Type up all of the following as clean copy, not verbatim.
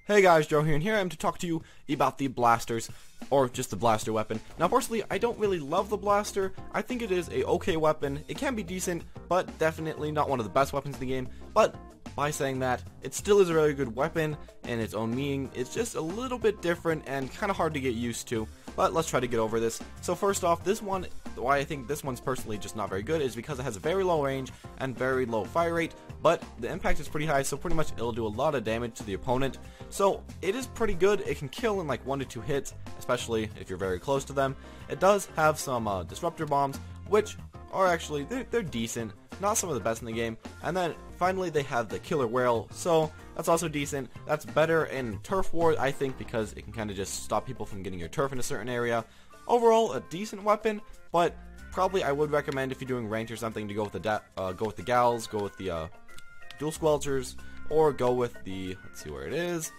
Hey guys, Joe here, and here I am to talk to you about the blasters, or just the blaster weapon. Now personally, I don't really love the blaster. I think it is a okay weapon. It can be decent, but definitely not one of the best weapons in the game. But by saying that, it still is a really good weapon in its own meaning. It's just a little bit different and kind of hard to get used to, but let's try to get over this. So first off, this one, why I think this one's personally just not very good is because it has a very low range and very low fire rate, but the impact is pretty high, so pretty much it'll do a lot of damage to the opponent. So it is pretty good. It can kill in like 1 to 2 hits, especially if you're very close to them. It does have some disruptor bombs, which are actually, they're decent, not some of the best in the game. And then finally they have the killer whale, so that's also decent. That's better in turf war, I think, because it can kind of just stop people from getting your turf in a certain area. Overall, a decent weapon, but probably I would recommend if you're doing ranked or something to go with the gals, go with the dual squelchers, or go with the, let's see where it is,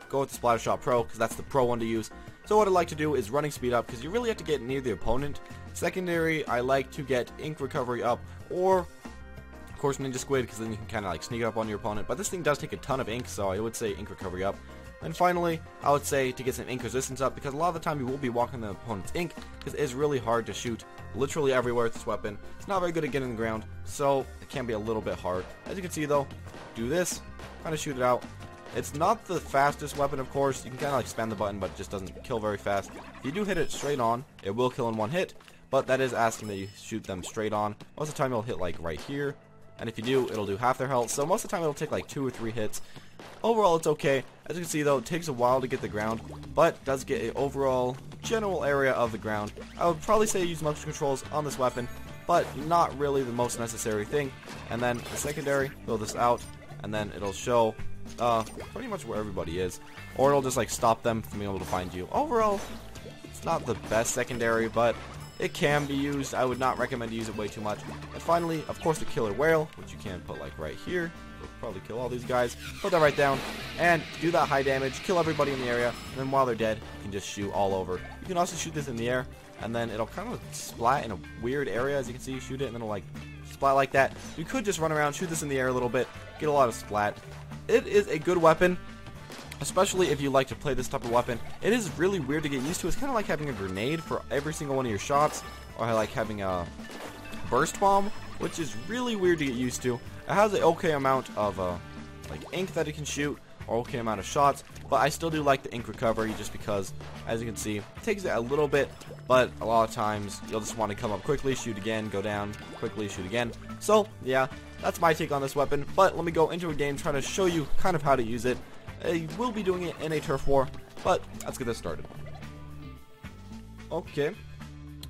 go with the Splatter Shot Pro, because that's the pro one to use. So what I like to do is running speed up, because you really have to get near the opponent. Secondary, I like to get ink recovery up, or of course Ninja Squid, because then you can kind of like sneak up on your opponent. But this thing does take a ton of ink, so I would say ink recovery up. And finally, I would say to get some ink resistance up, because a lot of the time you will be walking the opponent's ink, because it is really hard to shoot literally everywhere with this weapon. It's not very good at getting the ground, so it can be a little bit hard. As you can see though, do this, kind of shoot it out. It's not the fastest weapon, of course. You can kind of like spam the button, but it just doesn't kill very fast. If you do hit it straight on, it will kill in 1 hit, but that is asking that you shoot them straight on. Most of the time it'll hit like right here, and if you do, it'll do half their health, so most of the time it'll take like 2 or 3 hits. Overall, it's okay. As you can see though, it takes a while to get the ground, but does get an overall general area of the ground. I would probably say use motion controls on this weapon, but not really the most necessary thing. And then the secondary, fill this out, and then it'll show pretty much where everybody is, or it'll just like stop them from being able to find you. Overall, it's not the best secondary, but it can be used. I would not recommend to use it way too much. And finally, of course, the killer whale, which you can put like right here. It'll probably kill all these guys. Put that right down and do that high damage, kill everybody in the area, and then while they're dead, you can just shoot all over. You can also shoot this in the air, and then it'll kind of splat in a weird area. As you can see, you shoot it and then it'll like splat like that. You could just run around, shoot this in the air a little bit, get a lot of splat. It is a good weapon, especially if you like to play this type of weapon. It is really weird to get used to. It's kind of like having a grenade for every single one of your shots, or like having a burst bomb, which is really weird to get used to. It has an okay amount of like ink that it can shoot, or okay amount of shots, but I still do like the ink recovery just because, as you can see, it takes it a little bit, but a lot of times you'll just want to come up quickly, shoot again, go down, quickly, shoot again. So yeah, that's my take on this weapon, but let me go into a game trying to show you kind of how to use it. I will be doing it in a turf war, but let's get this started. Okay.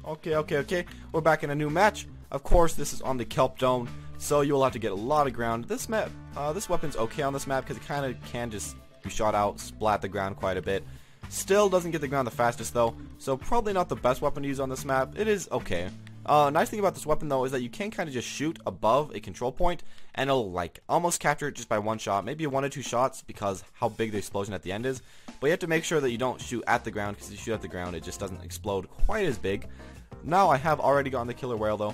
We're back in a new match. Of course, this is on the Kelp Dome, so you will have to get a lot of ground. This map, this weapon's okay on this map because it kind of can just be shot out, splat the ground quite a bit. Still doesn't get the ground the fastest though, so probably not the best weapon to use on this map. It is okay. Nice thing about this weapon though is that you can kind of just shoot above a control point, and it'll like almost capture it just by 1 shot, maybe 1 or 2 shots because how big the explosion at the end is. But you have to make sure that you don't shoot at the ground, because if you shoot at the ground it just doesn't explode quite as big. Now I have already gotten the killer whale though.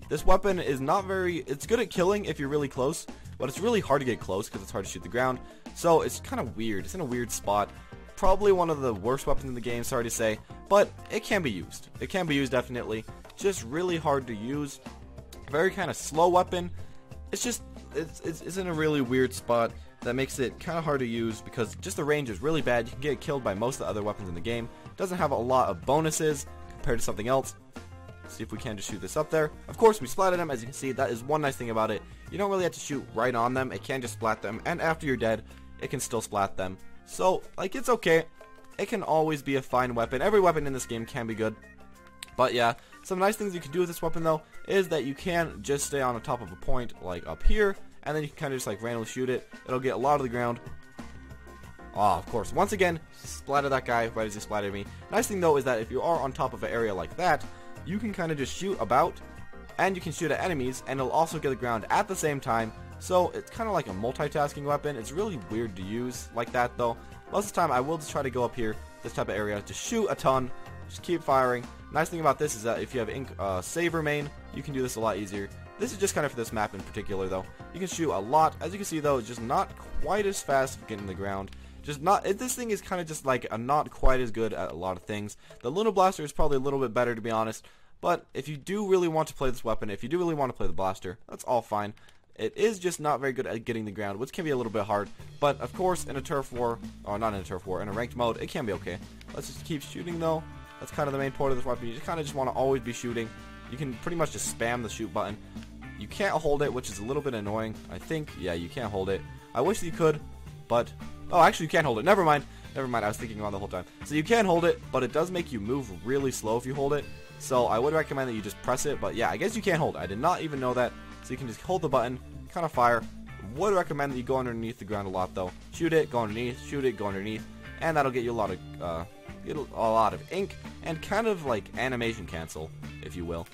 This weapon is not very, it's good at killing if you're really close, but it's really hard to get close because it's hard to shoot the ground. So it's kind of weird. It's in a weird spot. Probably one of the worst weapons in the game, sorry to say, but it can be used. It can be used definitely. Just really hard to use. Very kind of slow weapon. It's just, it's in a really weird spot that makes it kind of hard to use because just the range is really bad. You can get killed by most of the other weapons in the game. It doesn't have a lot of bonuses compared to something else. Let's see if we can just shoot this up there. Of course, we splatted them. As you can see, that is one nice thing about it. You don't really have to shoot right on them. It can just splat them, and after you're dead, it can still splat them. So, like, it's okay. It can always be a fine weapon. Every weapon in this game can be good. But yeah, some nice things you can do with this weapon though is that you can just stay on the top of a point like up here, and then you can kind of just like randomly shoot it. It'll get a lot of the ground. Of course, once again, splatted that guy right as he splattered me. Nice thing though is that if you are on top of an area like that, you can kind of just shoot about, and you can shoot at enemies, and it'll also get the ground at the same time. So it's kind of like a multitasking weapon. It's really weird to use like that though. Most of the time I will just try to go up here, this type of area, to shoot a ton, just keep firing. Nice thing about this is that if you have ink saver main, you can do this a lot easier. This is just kind of for this map in particular, though. You can shoot a lot. As you can see, though, it's just not quite as fast getting the ground. Just not. This thing is kind of just like not quite as good at a lot of things. The Luna Blaster is probably a little bit better, to be honest. But if you do really want to play this weapon, if you do really want to play the blaster, that's all fine. It is just not very good at getting the ground, which can be a little bit hard. But of course, in a turf war, or not in a turf war, in a ranked mode, it can be okay. Let's just keep shooting, though. That's kind of the main point of this weapon. You just kind of just want to always be shooting. You can pretty much just spam the shoot button. You can't hold it, which is a little bit annoying. I think, yeah, you can't hold it. I wish that you could, but oh, actually, you can't hold it. Never mind. Never mind. I was thinking about the whole time. So you can hold it, but it does make you move really slow if you hold it. So I would recommend that you just press it. But yeah, I guess you can't hold it. I did not even know that. So you can just hold the button, kind of fire. Would recommend that you go underneath the ground a lot, though. Shoot it, go underneath. Shoot it, go underneath, and that'll get you a lot of ink and kind of like animation cancel, if you will.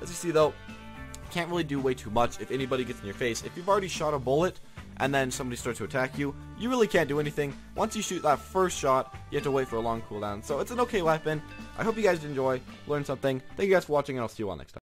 As you see, though, can't really do way too much if anybody gets in your face. If you've already shot a bullet and then somebody starts to attack you, you really can't do anything. Once you shoot that first shot, you have to wait for a long cooldown. So it's an okay weapon. I hope you guys enjoy, learn something. Thank you guys for watching, and I'll see you all next time.